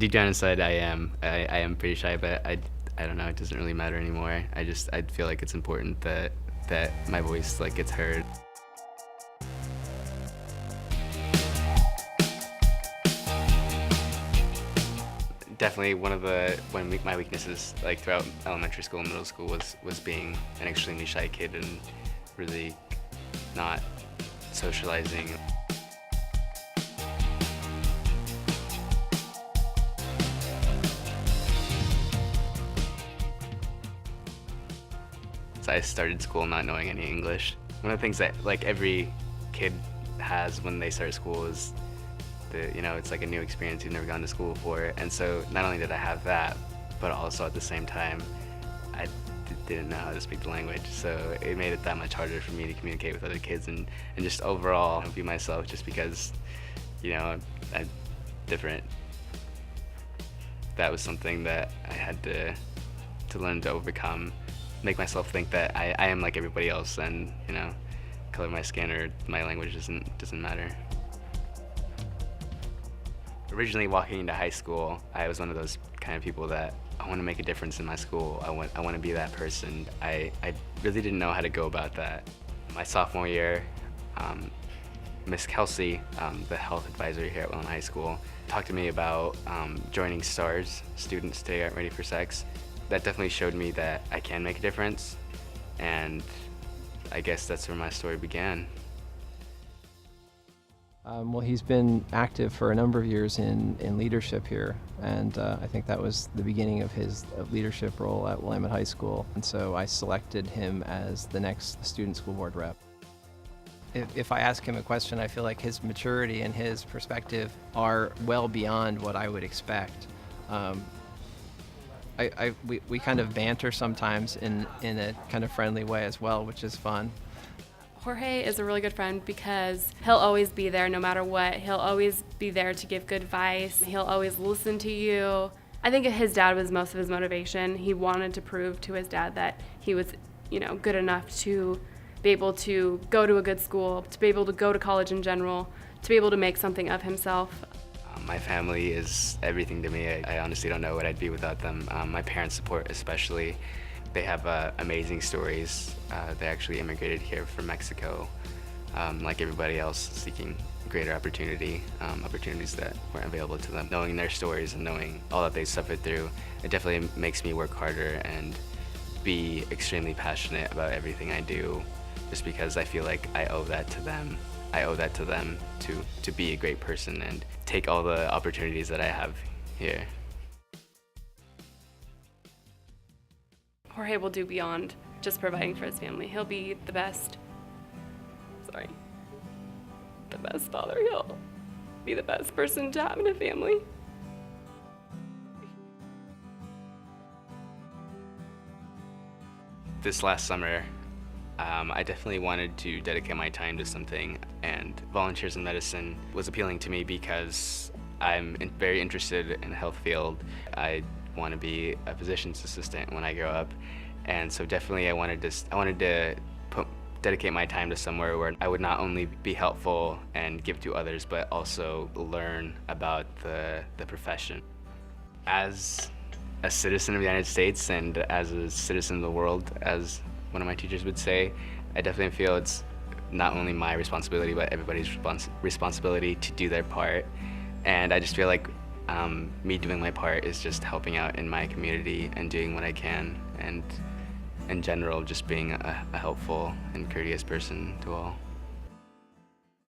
Deep down inside, I am. I am pretty shy, but I don't know. It doesn't really matter anymore. I feel like it's important that my voice like gets heard. Definitely one of my weaknesses, like throughout elementary school and middle school, was being an extremely shy kid and really not socializing. So I started school not knowing any English. One of the things that like every kid has when they start school is it's like a new experience. You've never gone to school before. And so not only did I have that, but also at the same time, I didn't know how to speak the language. So it made it that much harder for me to communicate with other kids and just overall be myself, just because, I'm different. That was something that I had to learn to overcome, make myself think that I am like everybody else, and color of my skin or my language doesn't matter. Originally walking into high school, I was one of those kind of people that I want to make a difference in my school. I want to be that person. I really didn't know how to go about that. My sophomore year, Miss Kelsey, the health advisor here at Welland High School, talked to me about joining STARS, Students Today Aren't Ready for Sex. That definitely showed me that I can make a difference, and I guess that's where my story began. Well, he's been active for a number of years in leadership here, and I think that was the beginning of his leadership role at Willamette High School, and so I selected him as the next student school board rep. If I ask him a question, I feel like his maturity and his perspective are well beyond what I would expect. We kind of banter sometimes in a kind of friendly way as well, which is fun. Jorge is a really good friend because he'll always be there no matter what. He'll always be there to give good advice. He'll always listen to you. I think his dad was most of his motivation. He wanted to prove to his dad that he was, good enough to be able to go to a good school, to be able to go to college in general, to be able to make something of himself. My family is everything to me. I honestly don't know what I'd be without them. My parents' support especially. They have amazing stories. They actually immigrated here from Mexico, like everybody else, seeking greater opportunities that weren't available to them. Knowing their stories and knowing all that they suffered through, it definitely makes me work harder and be extremely passionate about everything I do, just because I feel like I owe that to them. I owe that to them to be a great person and take all the opportunities that I have here. Jorge will do beyond just providing for his family. He'll be the best father. He'll be the best person to have in a family. This last summer, I definitely wanted to dedicate my time to something, and volunteers in medicine was appealing to me because I'm very interested in the health field. I want to be a physician's assistant when I grow up, and so definitely I wanted to dedicate my time to somewhere where I would not only be helpful and give to others, but also learn about the profession. As a citizen of the United States and as a citizen of the world, as one of my teachers would say, I definitely feel it's not only my responsibility, but everybody's responsibility to do their part. And I just feel like me doing my part is just helping out in my community and doing what I can, and in general, just being a helpful and courteous person to all.